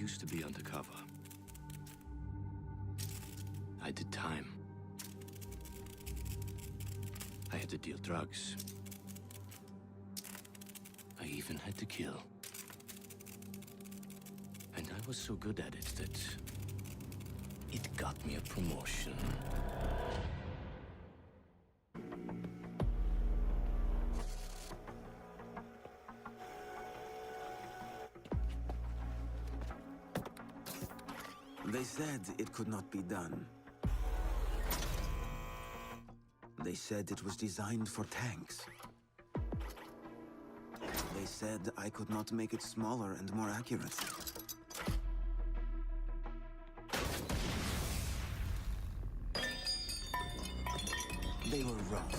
used to be undercover. I did time. I had to deal drugs. I even had to kill. And I was so good at it that it got me a promotion. They said it could not be done. They said it was designed for tanks. They said I could not make it smaller and more accurate. They were wrong.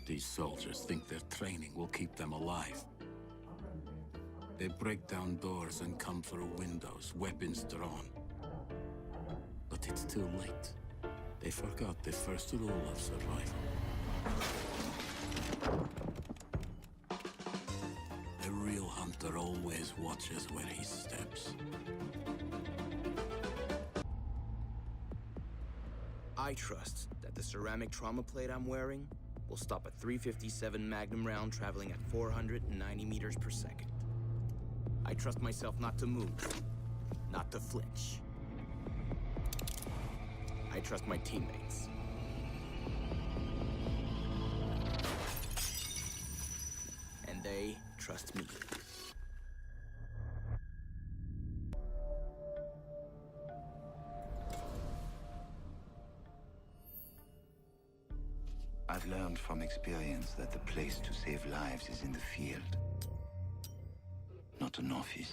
These soldiers think their training will keep them alive. They break down doors and come through windows, weapons drawn. But it's too late. They forgot the first rule of survival. A real hunter always watches where he steps. I trust that the ceramic trauma plate I'm wearing will stop a .357 Magnum round traveling at 490 meters per second. I trust myself not to move, not to flinch. I trust my teammates. And they trust me. I've learned from experience that the place to save lives is in the field, not an office.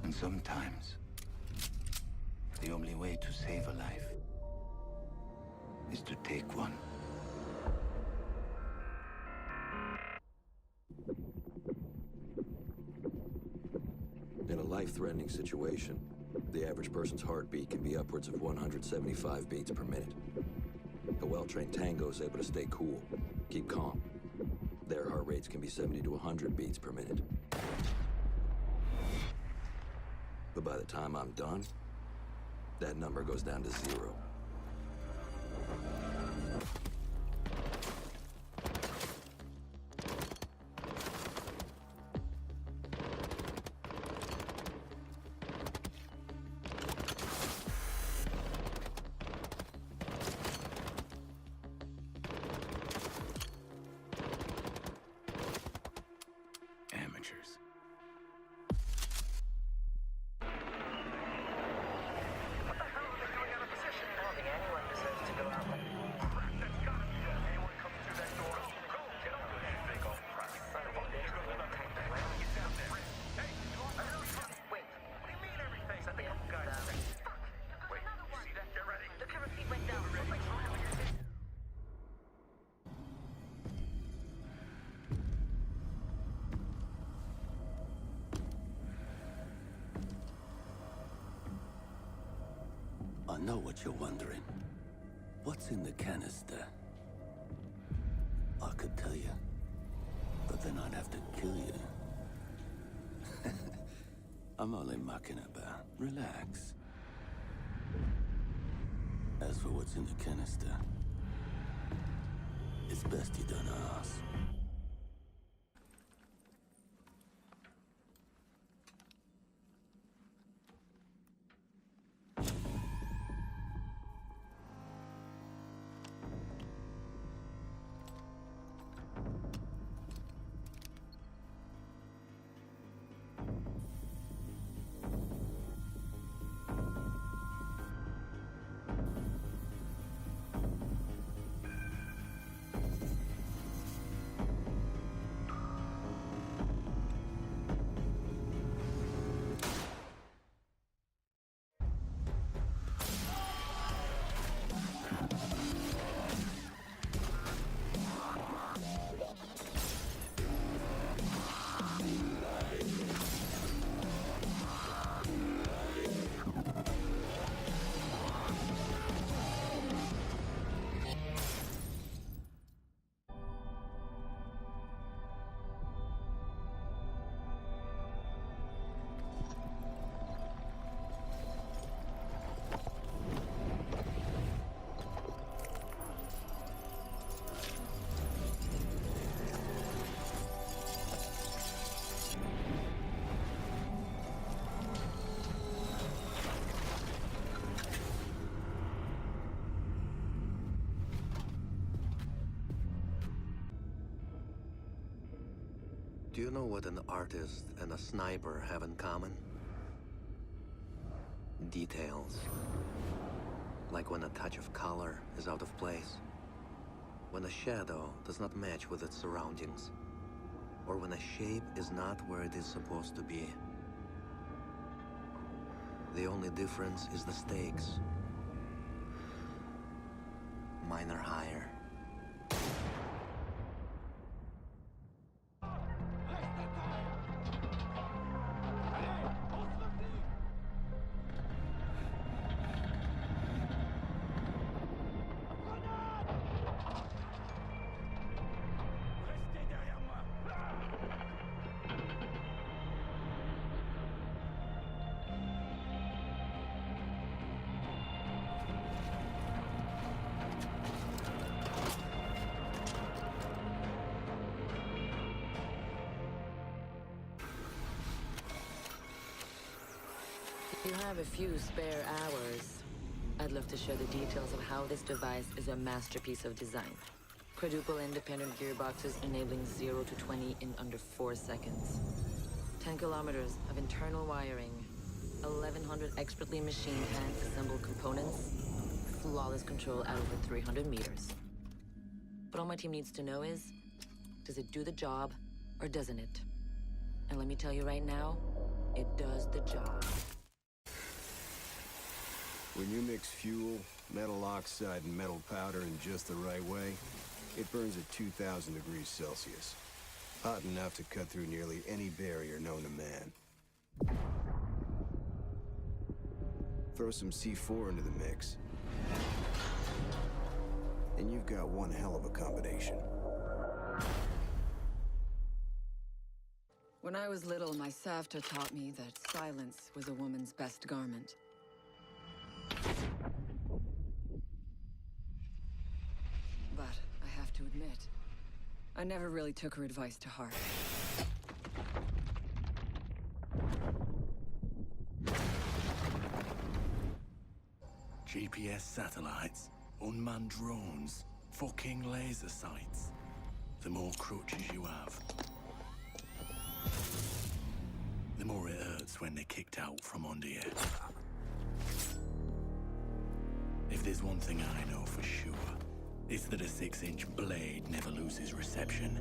And sometimes, the only way to save a life is to take one. In a life-threatening situation, the average person's heartbeat can be upwards of 175 beats per minute. A well-trained tango is able to stay cool, keep calm. Their heart rates can be 70 to 100 beats per minute. But by the time I'm done, that number goes down to 0. Amateurs. I know what you're wondering. What's in the canister? I could tell you, but then I'd have to kill you. I'm only mucking about. Relax. As for what's in the canister, it's best you don't ask. Do you know what an artist and a sniper have in common? Details. Like when a touch of color is out of place. When a shadow does not match with its surroundings. Or when a shape is not where it is supposed to be. The only difference is the stakes. Mine are higher. You have a few spare hours. I'd love to share the details of how this device is a masterpiece of design. Quadruple independent gearboxes enabling 0 to 20 in under 4 seconds. 10 kilometers of internal wiring. 1,100 expertly machined hand-assembled components. Flawless control at over 300 meters. But all my team needs to know is, does it do the job, or doesn't it? And let me tell you right now, it does the job. When you mix fuel, metal oxide, and metal powder in just the right way, it burns at 2,000 degrees Celsius. Hot enough to cut through nearly any barrier known to man. Throw some C4 into the mix, and you've got one hell of a combination. When I was little, my Savta taught me that silence was a woman's best garment. But I have to admit, I never really took her advice to heart. GPS satellites, unmanned drones, fucking laser sights. The more crutches you have, the more it hurts when they're kicked out from under you. If there's one thing I know for sure, it's that a 6-inch blade never loses reception.